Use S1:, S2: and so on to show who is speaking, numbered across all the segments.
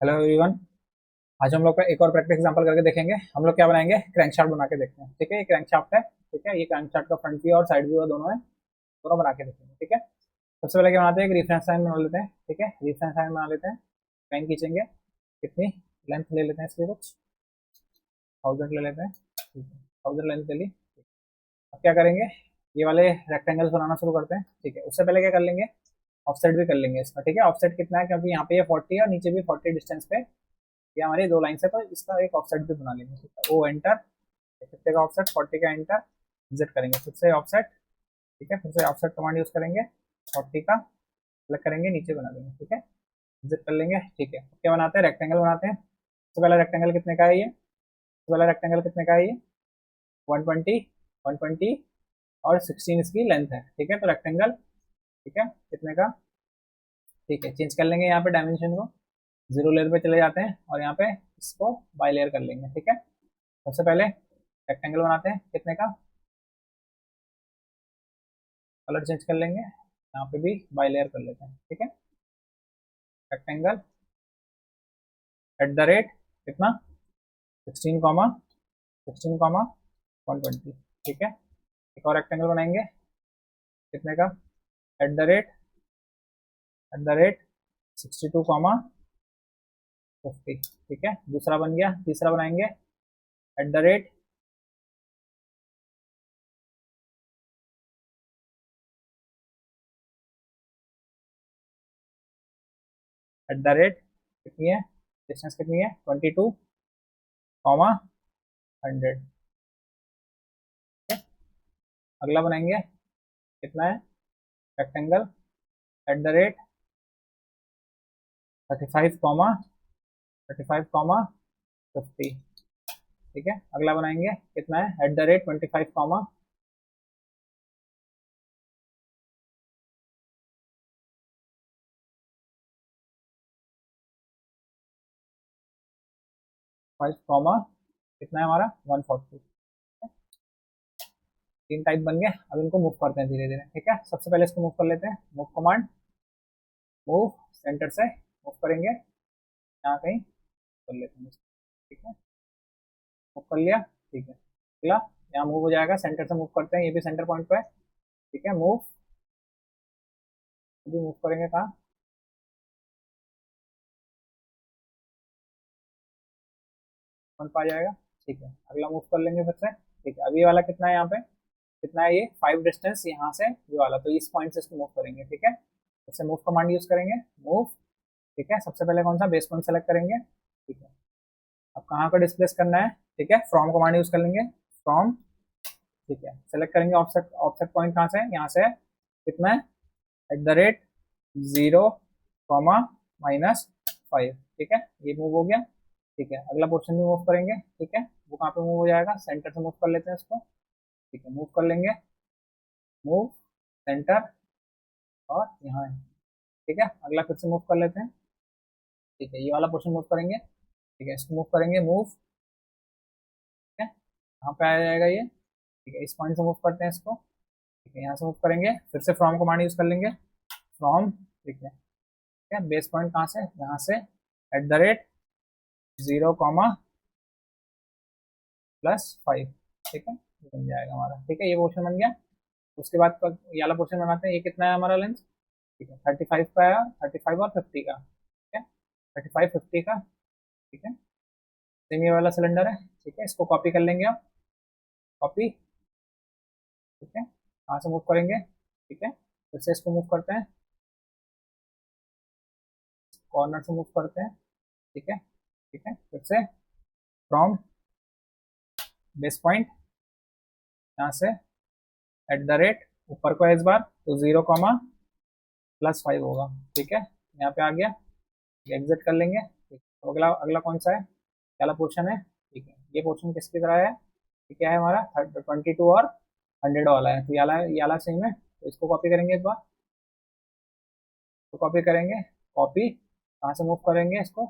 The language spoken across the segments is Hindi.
S1: Hello everyone. आज हम लोग का एक और प्रैक्टिस एग्जांपल करके देखेंगे। हम लोग क्या बनाएंगे, क्रैंकशाफ्ट बना के देखते हैं। ठीक है, ये क्रैंकशाफ्ट है। ठीक है, ये क्रैंकशाफ्ट का फ्रंट व्यू और साइड व्यू दोनों है, दोनों बना के देखेंगे। ठीक है, सबसे पहले क्या बनाते हैं, एक रेफरेंस लाइन बना लेते हैं। ठीक है, रेफरेंस लाइन बना लेते हैं। लाइन खींचेंगे, कितनी लेंथ ले लेते हैं इसकी, कुछ 1000 ले लेते हैं। ठीक है, 1000 लेंथ ले ली। अब क्या करेंगे, ये वाले रेक्टेंगल्स बनाना शुरू करते हैं। ठीक है, उससे पहले क्या कर लेंगे, ऑफसेट भी कर लेंगे इसका। ठीक है, ऑफसेट कितना है, क्योंकि यहाँ पे ये 40 है और नीचे भी 40 डिस्टेंस पे ये हमारी दो लाइन है, तो इसका एक ऑफसेट भी बना लेंगे। ठीक है, ओ एंटर, 50 का ऑफसेट, 40 का एंटर, एग्जिट करेंगे, फिर से ऑफसेट। ठीक है, फिर से ऑफसेट कमांड यूज करेंगे, 40 का सेलेक्ट करेंगे, नीचे बना देंगे। ठीक है, एग्जिट कर लेंगे। ठीक है, क्या बनाते हैं, रेक्टेंगल बनाते हैं। सबसे पहला रेक्टेंगल कितने का है ये, सबसे पहला रेक्टेंगल कितने का है ये, 120, 120 और 16 इसकी लेंथ है। ठीक है, तो रेक्टेंगल, ठीक है, कितने का, ठीक है, चेंज कर लेंगे यहाँ पे डायमेंशन को, जीरो लेयर पे चले जाते हैं और यहाँ पे इसको बाई लेयर कर लेंगे। ठीक है, सबसे पहले रेक्टेंगल बनाते हैं, कितने का, कलर चेंज कर लेंगे, यहाँ पे भी बाई लेयर कर लेते हैं। ठीक है, रेक्टेंगल एट द रेट कितना, 16 कॉमा 16 कॉमा 120। ठीक है, एक और रेक्टेंगल बनाएंगे, कितने का, एट द रेट 62 कॉमा 50। ठीक है, दूसरा बन गया। तीसरा बनाएंगे, at the rate at the rate कितनी है, डिस्टेंस कितनी है, 22 कॉमा 100। अगला बनाएंगे, कितना है, rectangle at the rate 35 comma 50। ठीक है, अगला बनाएंगे, कितना है, at the rate 25 comma 5 comma कितना है हमारा, 140। तीन टाइप बन गए। अब इनको मूव करते हैं धीरे धीरे। ठीक है, सबसे पहले इसको मूव कर लेते हैं, मूव कमांड, मूव सेंटर से मूव करेंगे, यहाँ कहीं कर लेते हैं। ठीक है, मूव कर लिया। ठीक है, अगला यहाँ मूव हो जाएगा, सेंटर से मूव करते हैं, ये भी सेंटर पॉइंट पे है। ठीक है, मूव, अभी मूव करेंगे कहाँ, पॉइंट पे आ जाएगा। ठीक है, अगला मूव कर लेंगे फिर से। ठीक है, अभी ये वाला कितना है, यहाँ पे कितना है, ये 5 डिस्टेंस यहाँ से ये वाला, तो इस पॉइंट से इसको मूव करेंगे। ठीक है, इससे मूव कमांड यूज करेंगे, मूव। ठीक है, सबसे पहले कौन सा, बेस पॉइंट सेलेक्ट करेंगे। ठीक है, अब कहाँ पर डिस्प्लेस करना है, ठीक है, फ्रॉम कमांड यूज कर लेंगे, फ्रॉम। ठीक है, सेलेक्ट करेंगे ऑफसेट, ऑफसेट पॉइंट कहाँ से है, यहाँ से है, कितना है, एट द रेट 0 कॉमा -5। ठीक है, ये मूव हो गया। ठीक है, अगला पोर्शन भी मूव करेंगे। ठीक है, वो कहाँ पे मूव हो जाएगा, सेंटर से मूव कर लेते हैं इसको। ठीक है, मूव कर लेंगे, मूव सेंटर और यहाँ है। ठीक है, अगला फिर से मूव कर लेते हैं। ठीक है, ये वाला पोर्शन मूव करेंगे। ठीक है, इसको मूव करेंगे, मूव। ठीक है, कहाँ पे आ जाएगा ये, ठीक है, इस पॉइंट से मूव करते हैं इसको। ठीक है, यहाँ से मूव करेंगे, फिर से फ्रॉम कमांड यूज कर लेंगे, फ्रॉम। ठीक है, ठीक है, बेस पॉइंट कहाँ से, यहाँ से, एट द रेट 0 कॉमा +5। ठीक है, ये बन जाएगा हमारा। ठीक है, ये पोर्शन बन गया। उसके बाद ये वाला पोर्शन बनाते हैं, ये कितना है हमारा लेंथ, ठीक है, 35 का है, 35 और 50 का। ठीक है, 35 50 का। ठीक है, सेम ये वाला सिलेंडर है। ठीक है, इसको कॉपी कर लेंगे आप, कॉपी। ठीक है, कहाँ से मूव करेंगे, ठीक है, फिर से इसको मूव करते हैं, कॉर्नर से मूव करते हैं। ठीक है, ठीक है, फिर से फ्रॉम बेस पॉइंट, यहाँ से एट द रेट, ऊपर को है इस बार, तो 0 कॉमा +5 होगा। ठीक है, यहाँ पे आ गया, एग्जिट कर लेंगे। ठीक, तो अगला अगला कौन सा है, पहला पोर्शन है। ठीक है, ये पोर्शन किसकी तरह है, ये क्या है हमारा, 22 और 100 वाला है, तो ये वाला सेम है, तो इसको कॉपी करेंगे इस बार, तो कॉपी करेंगे, कॉपी, कहाँ से मूव करेंगे इसको,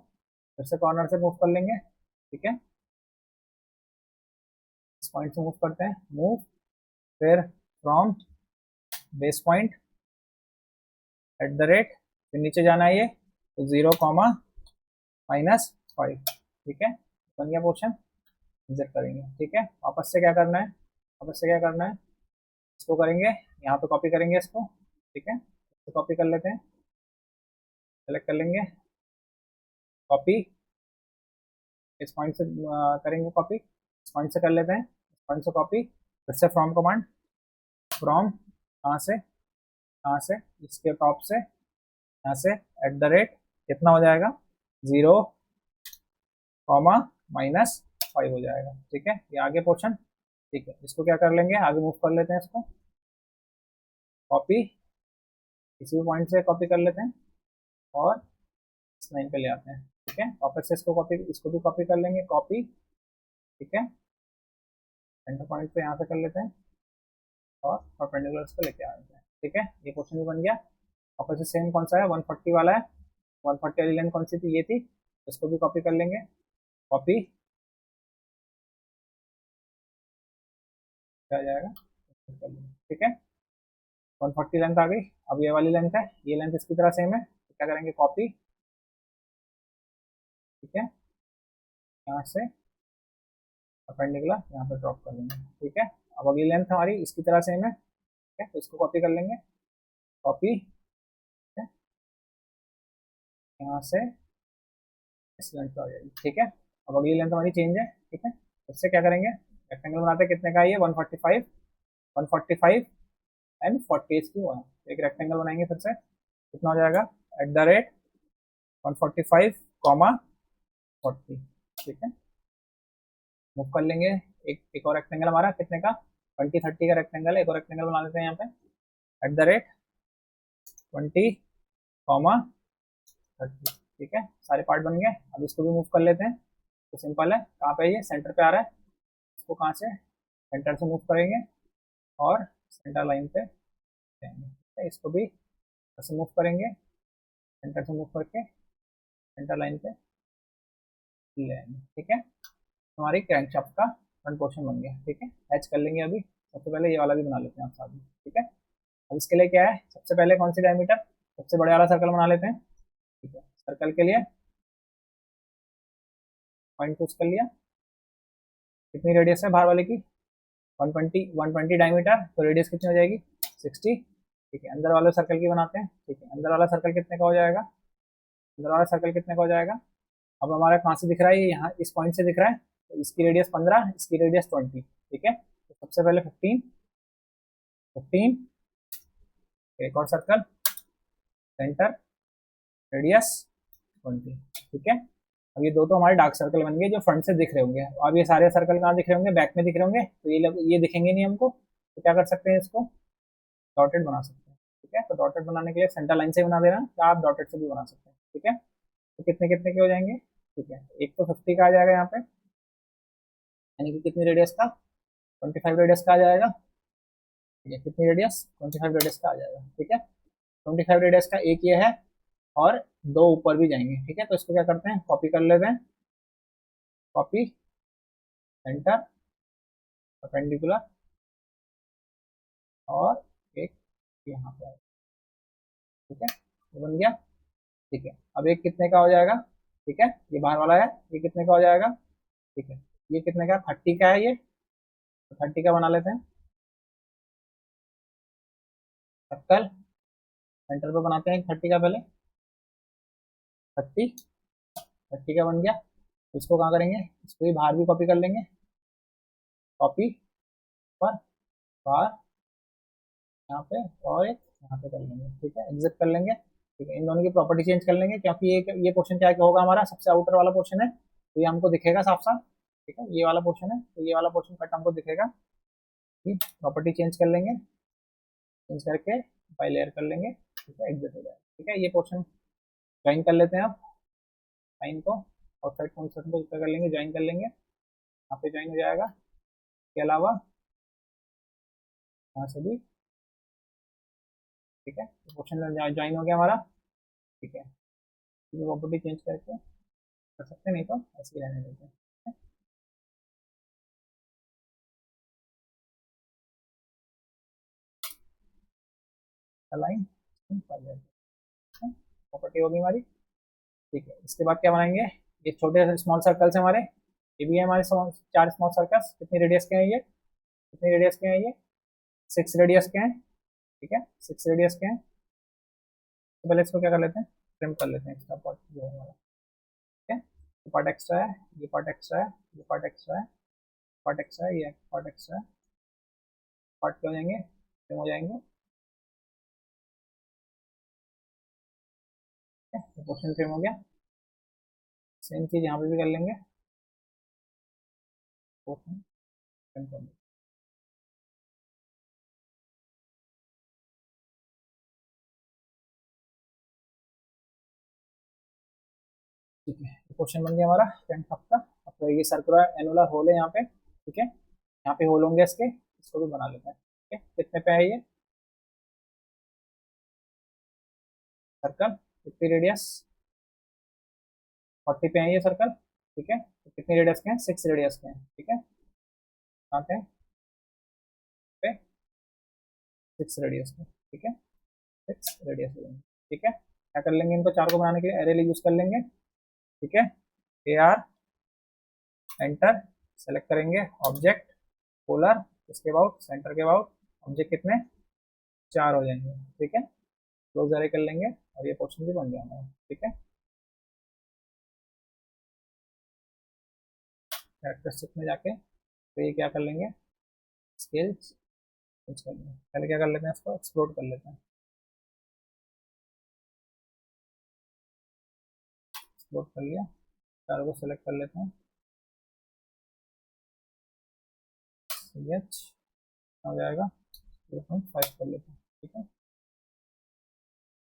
S1: फिर से कॉर्नर से मूव कर लेंगे। ठीक है, इस पॉइंट से मूव करते हैं, मूव, फिर from base point at the rate, फिर नीचे जाना है ये, तो 0 कॉमा -5, ठीक है, बन गया पोर्शन, एग्जिट करेंगे, ठीक है। वापस से क्या करना है, वापस से क्या करना है, इसको करेंगे, यहाँ पे कॉपी करेंगे इसको, ठीक है, तो कॉपी कर लेते हैं, सेलेक्ट कर लेंगे, कॉपी, इस पॉइंट से करेंगे कॉपी, इस पॉइंट से कर लेते हैं, इस पॉइंट से कॉपी, फिर से फ्रॉम कमांड, फ्रॉम कहाँ से, इसके टॉप से, यहाँ से, एट द रेट, कितना हो जाएगा, 0, -5 हो जाएगा, ठीक है, ये आगे पोर्शन, ठीक है। इसको क्या कर लेंगे, आगे मूव कर लेते हैं, इसको कॉपी, किसी भी पॉइंट से कॉपी कर लेते हैं और इस लाइन पे ले आते हैं, ठीक है। वापस से इसको कॉपी, इसको भी कॉपी कर लेंगे, कॉपी, ठीक है, सेंटर पॉइंट पे यहाँ से कर लेते हैं और परपेंडिकुलर पे लेके आ जाते हैं, ठीक है, ये क्वेश्चन भी बन गया। वापस से सेम कौन सा है, 140 वाला है, 140 वाली लाइन कौन सी थी, ये थी, इसको भी कॉपी कर लेंगे, कॉपी, क्या जाएगा, कर लेंगे, ठीक है, 140 लेंथ आ गई। अब ये वाली लेंथ है, ये लेंथ इसकी तरह सेम है, तो क्या करेंगे, कॉपी, ठीक है, यहाँ से परपेंडिकुलर यहाँ पे ड्रॉप कर लेंगे, ठीक है। अब अगली लेंथ हमारी इसकी तरह सेम है, ठीक है, तो इसको कॉपी कर लेंगे, कॉपी, ठीक है, यहाँ से इस लेंथ पे आ जाएगी, ठीक है। अब अगली लेंथ हमारी चेंज है, ठीक है, उससे क्या करेंगे, रेक्टेंगल बनाते हैं, कितने का है ये, 145, 145 एंड 40 इसकी हुआ है, एक रेक्टेंगल बनाएंगे फिर से, कितना हो जाएगा, एट द रेट 145, 40, ठीक है, मूव कर लेंगे, एक और रेक्टेंगल हमारा कितने का, 20-30 का रेक्टेंगल है, एक और रेक्टेंगल बना लेते हैं यहाँ पे, एट द रेट 20, 30, ठीक है, सारे पार्ट बन गए। अब इसको भी मूव कर लेते हैं, तो सिंपल है, कहाँ पे, ये सेंटर पे आ रहा है, इसको कहाँ से, सेंटर से मूव करेंगे और सेंटर लाइन पे लेंगे, ठीक है, इसको भी ऐसे मूव करेंगे, सेंटर से मूव करके सेंटर लाइन पे ले आएंगे, ठीक है। हमारी क्रैंकशाफ्ट का फ्रंट पोर्शन बन गया, ठीक है, हैच कर लेंगे। अभी सबसे पहले ये वाला भी बना लेते हैं आप साथ में, ठीक है। अब इसके लिए क्या है, सबसे पहले कौन सी डायमीटर, सबसे बड़े वाला सर्कल बना लेते हैं, ठीक है, सर्कल के लिए पॉइंट चूज कर लिया, कितनी रेडियस है बाहर वाले की, 120 डायमीटर, तो रेडियस कितनी हो जाएगी, 60, ठीक है। अंदर वाले सर्कल की बनाते हैं, ठीक है, अंदर वाला सर्कल कितने का हो जाएगा, अंदर वाला सर्कल कितने का हो जाएगा, अब हमारा कहाँ से दिख रहा है, ये यहाँ इस पॉइंट से दिख रहा है, तो इसकी रेडियस 15, इसकी रेडियस 20, ठीक है, तो सबसे पहले 15, 15, एक और सर्कल, सेंटर, रेडियस 20, ठीक है। अब ये दो तो हमारे डार्क सर्कल बन गए जो फ्रंट से दिख रहे होंगे। अब ये सारे सर्कल कहाँ दिख रहे होंगे, बैक में दिख रहे होंगे, तो ये दिखेंगे नहीं हमको, तो क्या कर सकते हैं, इसको डॉटेड बना सकते हैं, ठीक है। तो डॉटेड बनाने के लिए सेंटर लाइन से ही बना देना, या आप डॉटेड से भी बना सकते हैं, ठीक है। तो कितने कितने के हो जाएंगे, ठीक है, एक तो 50 का आ जाएगा यहाँ पे, यानी कि कितनी रेडियस का, 25 रेडियस का आ जाएगा, ठीक है, कितनी रेडियस, 25 रेडियस का आ जाएगा, ठीक है। 25 रेडियस का एक ये है, और दो ऊपर भी जाएंगे, ठीक है। तो इसको क्या करते हैं, कॉपी कर लेते हैं, कॉपी, सेंटर, परपेंडिकुलर, और एक यहाँ पे, ठीक है, ये बन गया, ठीक है। अब एक कितने का हो जाएगा, ठीक है, ये बाहर वाला है, ये कितने का हो जाएगा, ठीक है, ये कितने का, 30 का है ये, तो 30 का बना लेते हैं, सर्कल, सेंटर पे बनाते हैं 30 का पहले, 30, 30 का बन गया। इसको कहाँ करेंगे, इसको भी बाहर भी कॉपी कर लेंगे, कॉपी पर बाहर, यहाँ पे, और एक यहाँ पे कर लेंगे, ठीक है, एग्जिट कर लेंगे, ठीक है। इन दोनों की प्रॉपर्टी चेंज कर लेंगे, क्योंकि ये पोर्शन क्या होगा हमारा, सबसे आउटर वाला पोर्शन है, तो ये हमको दिखेगा साफ साफ, ठीक है, ये वाला पोर्शन है, तो ये वाला पोर्शन कट हमको दिखेगा, ठीक, प्रॉपर्टी चेंज कर लेंगे, चेंज करके बाई लेयर कर लेंगे, ठीक है, एग्जिट हो जाएगा, ठीक है। ये पोर्शन ज्वाइन कर लेते हैं, अब लाइन को आउटसाइड कॉन्सेप्ट को कर लेंगे, ज्वाइन कर लेंगे, यहाँ पे ज्वाइन हो जाएगा, इसके अलावा यहाँ से भी, ठीक है, पोर्शन ज्वाइन हो गया हमारा, ठीक है। प्रॉपर्टी चेंज करके कर सकते हैं, नहीं तो ऐसे ही रहने देते हैं, लाइन प्रॉपर्टी होगी हमारी, ठीक है, इसके बाद क्या बनाएंगे, ये छोटे स्मॉल सर्कल्स हमारे, ये भी है हमारे चार स्मॉल सर्कल्स। कितनी रेडियस के हैं ये, कितनी रेडियस के हैं ये, 6 रेडियस के हैं। ठीक है, 6 रेडियस के हैं। तो पहले इसको क्या कर लेते हैं, ट्रिम कर लेते हैं एक्स्ट्रा पार्ट जो है हमारा। ठीक है, ये पार्ट एक्स्ट्रा है, ये पार्ट एक्स्ट्रा है, ये पार्ट एक्स्ट्रा है, पार्ट एक्स्ट्रा है, ये पार्ट एक्स्ट्रा है, पार्ट क्या हो जाएंगे, ट्रिम हो जाएंगे। पोर्शन ट्रिम हो गया। सेम चीज यहाँ पे भी कर लेंगे, पोर्शन ट्रिम कर लेंगे। ठीक है, क्वेश्चन बन गया हमारा 10 का। अब तो ये सर्कुलर एनुलर होल है यहाँ पे। ठीक है, यहाँ पे होल होंगे इसके, इसको भी बना लेते हैं। ठीक है, कितने पे है ये सर्कल, कितनी रेडियस, 40 पे है ये सर्कल। ठीक है, तो कितनी रेडियस के हैं, 6 रेडियस के हैं। ठीक है, कहाँ पे 6 रेडियस के। ठीक है, 6 रेडियस के। ठीक है, क्या कर लेंगे, इनको चार को बनाने के लिए एरे यूज कर लेंगे। ठीक है, ए आर एंटर, सेलेक्ट करेंगे ऑब्जेक्ट पोलर, इसके अबाउट सेंटर के अबाउट, ऑब्जेक्ट कितने, चार हो जाएंगे। ठीक है, क्लोज एरे कर लेंगे और ये पोर्शन भी बन गया हमारा। ठीक है, कैरेक्टरिस्टिक में जाके तो ये क्या कर लेंगे, स्केल्स चेंज कर लेंगे। पहले क्या कर लेते हैं, इसको एक्सप्लोर कर लेते हैं। एक्सप्लोर कर लिया, चारों को सेलेक्ट कर लेते हैं। एच हो जाएगा 0.5 कर लेते हैं। ठीक है,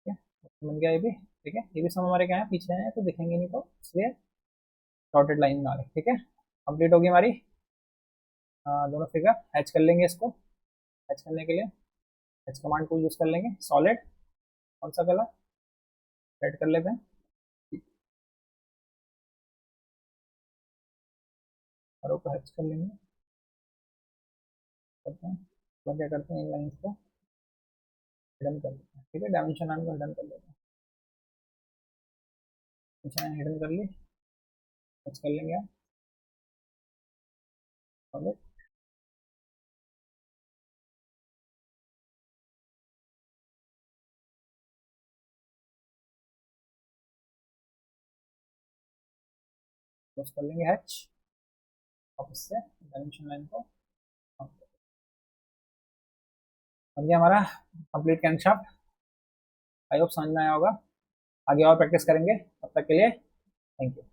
S1: ठीक है, बन गया ये भी। ठीक है, ये भी सब हमारे क्या है, पीछे हैं तो दिखेंगे नहीं, तो इसलिए डॉटेड लाइन में आ रहे। ठीक है, कंप्लीट होगी हमारी दोनों फिगर। हैच कर लेंगे इसको, हैच करने के लिए हैच कमांड को यूज कर लेंगे। सॉलिड कौन सा कलर, रेड कर लेते हैं। और ऊपर हैच कर लेंगे, करते हैं। तो क्या करते हैं, इन लाइन्स को हिडन कर लेते हैं। ठीक है, डायमेंशन लाइन को हिडन कर लेते हैं। डायमेंशन हिडन कर ली, हैच कर लेंगे आप सॉलिड। क्लोज कर लेंगे हैच, वापस से डायमेंशन लाइन को बन गया हमारा कंप्लीट कैंशाफ्ट। आई होप समझ में आया होगा। आगे और प्रैक्टिस करेंगे, तब तक के लिए थैंक यू।